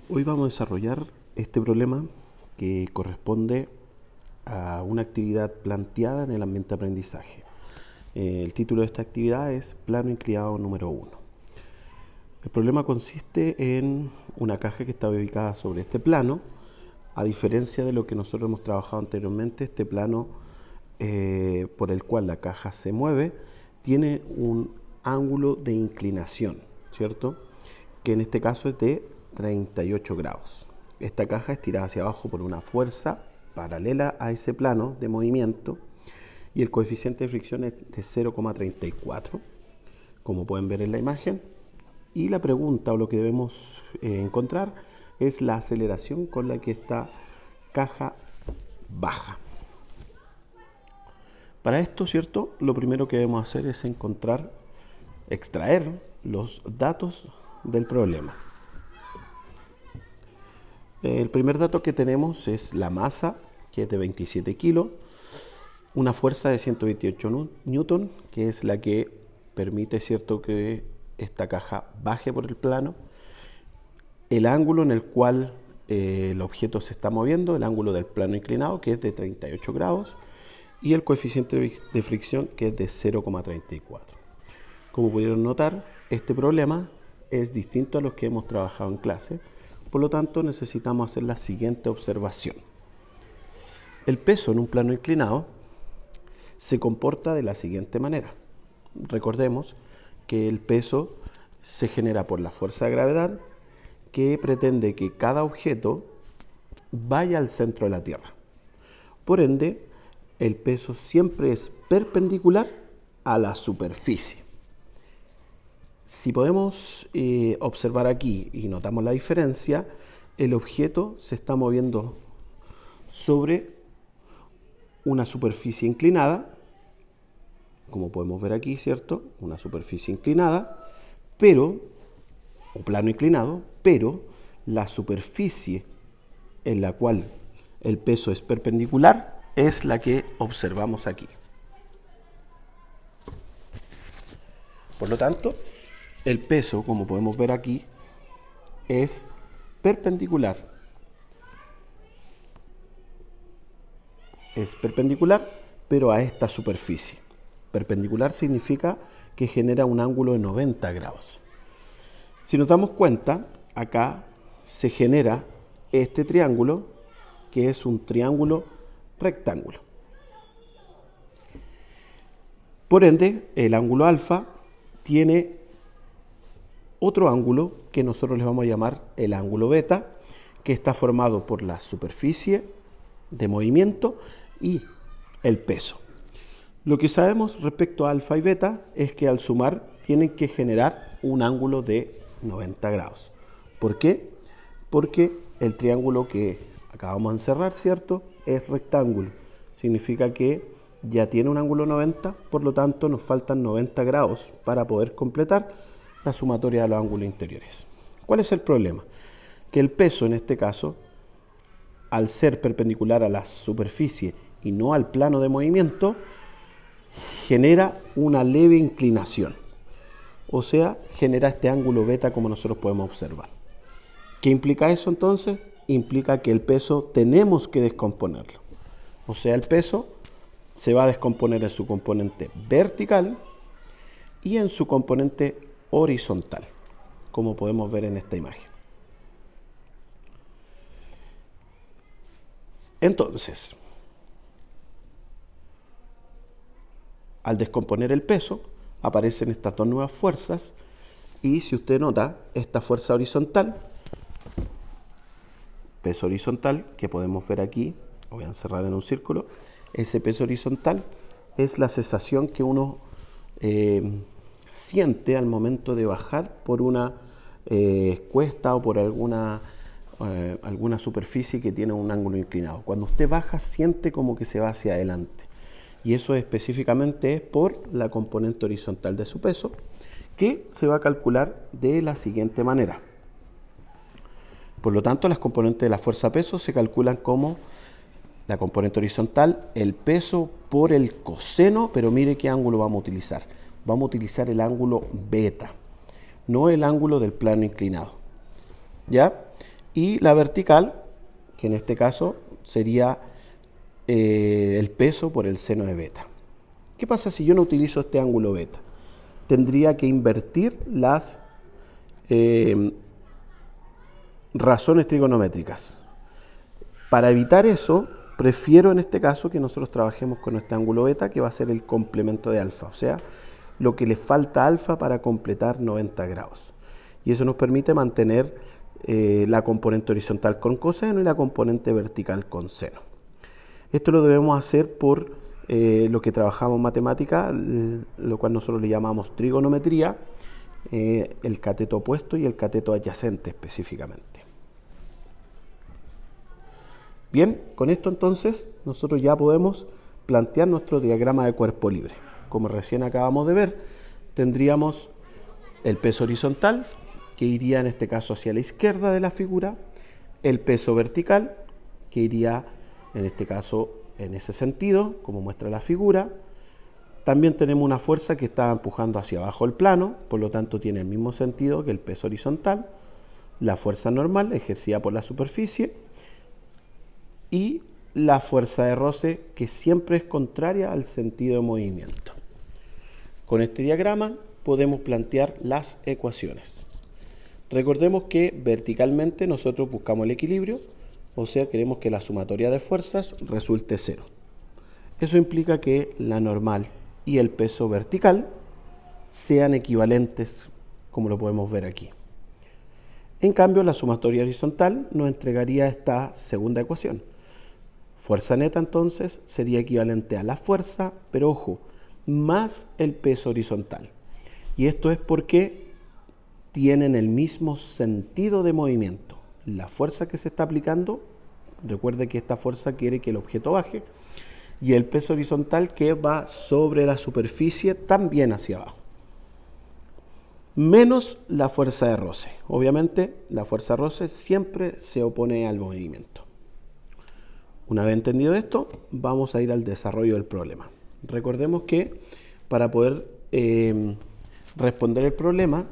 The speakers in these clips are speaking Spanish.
Hoy vamos a desarrollar este problema que corresponde a una actividad planteada en el ambiente de aprendizaje. El título de esta actividad es Plano inclinado número 1. El problema consiste en una caja que está ubicada sobre este plano. A diferencia de lo que nosotros hemos trabajado anteriormente, este plano por el cual la caja se mueve tiene un ángulo de inclinación, ¿cierto? Que en este caso es de 38 grados. Esta caja es tirada hacia abajo por una fuerza paralela a ese plano de movimiento y el coeficiente de fricción es de 0,34, como pueden ver en la imagen. Y la pregunta o lo que debemos encontrar es la aceleración con la que esta caja baja. Para esto, ¿cierto? Lo primero que debemos hacer es extraer los datos del problema. El primer dato que tenemos es la masa, que es de 27 kilos, una fuerza de 128 newton, que es la que permite, ¿cierto?, que esta caja baje por el plano, el ángulo en el cual el objeto se está moviendo, el ángulo del plano inclinado, que es de 38 grados, y el coeficiente de fricción, que es de 0,34. Como pudieron notar, este problema es distinto a los que hemos trabajado en clase, por lo tanto necesitamos hacer la siguiente observación. El peso en un plano inclinado se comporta de la siguiente manera. Recordemos que el peso se genera por la fuerza de gravedad, que pretende que cada objeto vaya al centro de la Tierra. Por ende, el peso siempre es perpendicular a la superficie. Si podemos observar aquí y notamos la diferencia, el objeto se está moviendo sobre una superficie inclinada, como podemos ver aquí, ¿cierto? Una superficie inclinada, o plano inclinado, pero la superficie en la cual el peso es perpendicular es la que observamos aquí. Por lo tanto, el peso, como podemos ver aquí, es perpendicular. Es perpendicular, pero a esta superficie. Perpendicular significa que genera un ángulo de 90 grados. Si nos damos cuenta, acá se genera este triángulo, que es un triángulo rectángulo. Por ende, el ángulo alfa tiene otro ángulo que nosotros le vamos a llamar el ángulo beta, que está formado por la superficie de movimiento y el peso. Lo que sabemos respecto a alfa y beta es que al sumar tienen que generar un ángulo de 90 grados. ¿Por qué? Porque el triángulo que acabamos de encerrar, ¿cierto?, es rectángulo. Significa que ya tiene un ángulo 90, por lo tanto nos faltan 90 grados para poder completar la sumatoria de los ángulos interiores. ¿Cuál es el problema? Que el peso en este caso, al ser perpendicular a la superficie y no al plano de movimiento, genera una leve inclinación. O sea, genera este ángulo beta como nosotros podemos observar. ¿Qué implica eso entonces? Implica que el peso tenemos que descomponerlo. O sea, el peso se va a descomponer en su componente vertical y en su componente horizontal, como podemos ver en esta imagen. Entonces, al descomponer el peso, aparecen estas dos nuevas fuerzas y si usted nota, esta fuerza horizontal, peso horizontal, que podemos ver aquí, voy a encerrar en un círculo, ese peso horizontal es la sensación que uno siente al momento de bajar por una cuesta o por alguna superficie que tiene un ángulo inclinado. Cuando usted baja, siente como que se va hacia adelante. Y eso específicamente es por la componente horizontal de su peso, que se va a calcular de la siguiente manera. Por lo tanto, las componentes de la fuerza peso se calculan como la componente horizontal, el peso por el coseno, pero mire qué ángulo vamos a utilizar. Vamos a utilizar el ángulo beta, no el ángulo del plano inclinado. ¿Ya? Y la vertical, que en este caso sería el peso por el seno de beta. ¿Qué pasa si yo no utilizo este ángulo beta? Tendría que invertir las razones trigonométricas. Para evitar eso, prefiero en este caso que nosotros trabajemos con este ángulo beta, que va a ser el complemento de alfa, o sea, lo que le falta a alfa para completar 90 grados. Y eso nos permite mantener la componente horizontal con coseno y la componente vertical con seno. Esto lo debemos hacer por lo que trabajamos en matemática, lo cual nosotros le llamamos trigonometría, el cateto opuesto y el cateto adyacente específicamente. Bien, con esto entonces nosotros ya podemos plantear nuestro diagrama de cuerpo libre. Como recién acabamos de ver, tendríamos el peso horizontal, que iría en este caso hacia la izquierda de la figura, el peso vertical, que iría en este caso en ese sentido, como muestra la figura. También tenemos una fuerza que está empujando hacia abajo el plano, por lo tanto tiene el mismo sentido que el peso horizontal, la fuerza normal ejercida por la superficie y la fuerza de roce, que siempre es contraria al sentido de movimiento. Con este diagrama podemos plantear las ecuaciones. Recordemos que verticalmente nosotros buscamos el equilibrio, o sea, queremos que la sumatoria de fuerzas resulte cero. Eso implica que la normal y el peso vertical sean equivalentes, como lo podemos ver aquí. En cambio, la sumatoria horizontal nos entregaría esta segunda ecuación. Fuerza neta entonces sería equivalente a la fuerza, pero ojo, más el peso horizontal. Y esto es porque tienen el mismo sentido de movimiento. La fuerza que se está aplicando, recuerde que esta fuerza quiere que el objeto baje, y el peso horizontal que va sobre la superficie también hacia abajo. Menos la fuerza de roce. Obviamente la fuerza de roce siempre se opone al movimiento. Una vez entendido esto, vamos a ir al desarrollo del problema. Recordemos que para poder responder el problema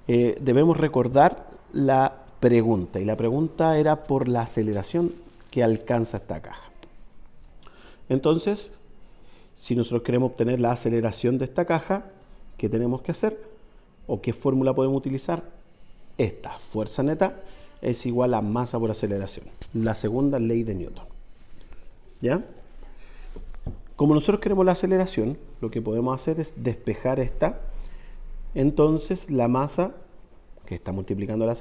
debemos recordar la pregunta, y la pregunta era por la aceleración que alcanza esta caja. Entonces, si nosotros queremos obtener la aceleración de esta caja, ¿qué tenemos que hacer? ¿O qué fórmula podemos utilizar? Esta, fuerza neta es igual a masa por aceleración, la segunda ley de Newton. ¿Ya? Como nosotros queremos la aceleración, lo que podemos hacer es despejar esta. Entonces la masa, que está multiplicando la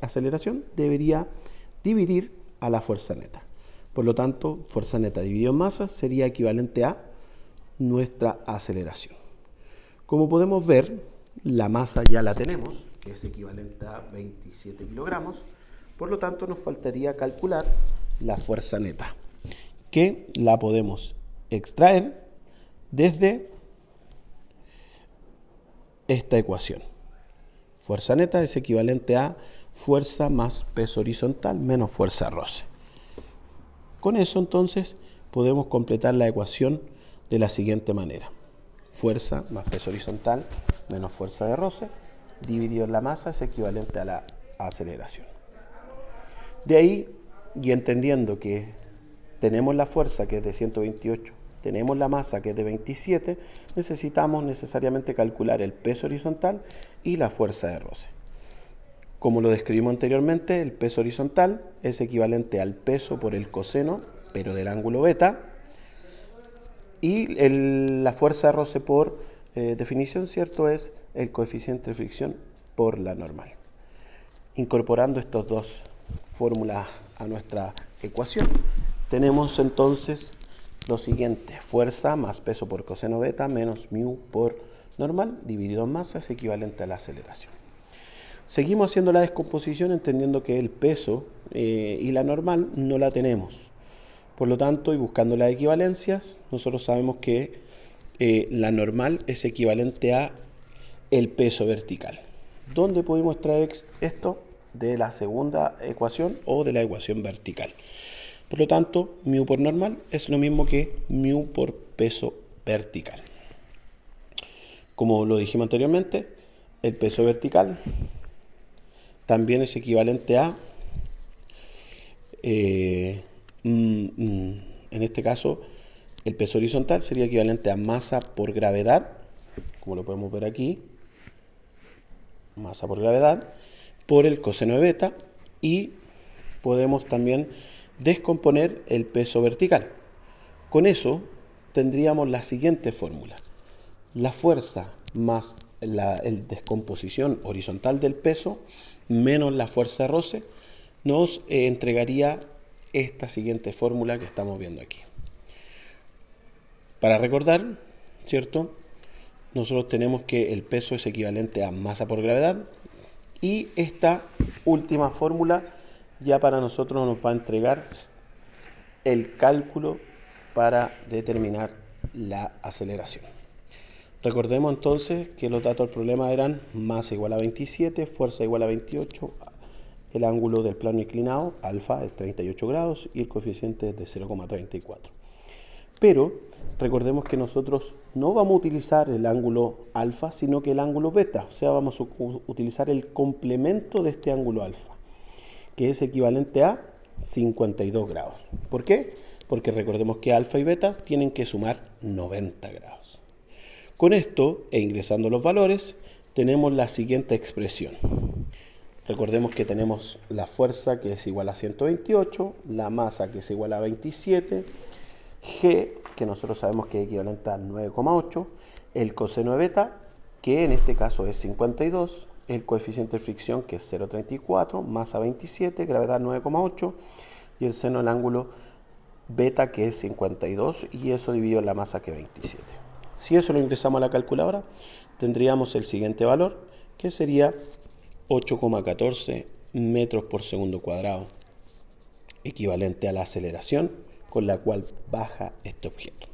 aceleración, debería dividir a la fuerza neta. Por lo tanto, fuerza neta dividido en masa sería equivalente a nuestra aceleración. Como podemos ver, la masa ya la tenemos, que es equivalente a 27 kilogramos. Por lo tanto, nos faltaría calcular la fuerza neta, que la podemos extraer desde esta ecuación. Fuerza neta es equivalente a fuerza más peso horizontal menos fuerza de roce. Con eso entonces podemos completar la ecuación de la siguiente manera. Fuerza más peso horizontal menos fuerza de roce dividido en la masa es equivalente a la aceleración. De ahí, y entendiendo que tenemos la fuerza que es de 128, tenemos la masa que es de 27, necesitamos necesariamente calcular el peso horizontal y la fuerza de roce. Como lo describimos anteriormente, el peso horizontal es equivalente al peso por el coseno, pero del ángulo beta, y la fuerza de roce por definición, ¿cierto?, es el coeficiente de fricción por la normal. Incorporando estas dos fórmulas a nuestra ecuación, tenemos entonces lo siguiente: fuerza más peso por coseno beta menos mu por normal dividido en masa es equivalente a la aceleración. Seguimos haciendo la descomposición entendiendo que el peso y la normal no la tenemos. Por lo tanto, y buscando las equivalencias, nosotros sabemos que la normal es equivalente a el peso vertical. ¿Dónde podemos extraer esto? De la segunda ecuación o de la ecuación vertical. Por lo tanto, mu por normal es lo mismo que mu por peso vertical. Como lo dijimos anteriormente, el peso vertical también es equivalente a En este caso, el peso horizontal sería equivalente a masa por gravedad, como lo podemos ver aquí, masa por gravedad, por el coseno de beta, y podemos también descomponer el peso vertical. Con eso tendríamos la siguiente fórmula. La fuerza más la descomposición horizontal del peso menos la fuerza de roce nos entregaría esta siguiente fórmula que estamos viendo aquí. Para recordar, ¿cierto? Nosotros tenemos que el peso es equivalente a masa por gravedad, y esta última fórmula ya para nosotros nos va a entregar el cálculo para determinar la aceleración. Recordemos entonces que los datos del problema eran masa igual a 27, fuerza igual a 28, el ángulo del plano inclinado, alfa, es 38 grados y el coeficiente es de 0,34. Pero recordemos que nosotros no vamos a utilizar el ángulo alfa, sino que el ángulo beta, o sea, vamos a utilizar el complemento de este ángulo alfa, que es equivalente a 52 grados. ¿Por qué? Porque recordemos que alfa y beta tienen que sumar 90 grados. Con esto, e ingresando los valores, tenemos la siguiente expresión. Recordemos que tenemos la fuerza, que es igual a 128, la masa, que es igual a 27, G, que nosotros sabemos que es equivalente a 9,8, el coseno de beta, que en este caso es 52, el coeficiente de fricción, que es 0,34, masa 27, gravedad 9,8, y el seno del ángulo beta, que es 52, y eso dividido en la masa, que es 27. Si eso lo ingresamos a la calculadora, tendríamos el siguiente valor, que sería 8,14 metros por segundo cuadrado, equivalente a la aceleración con la cual baja este objeto.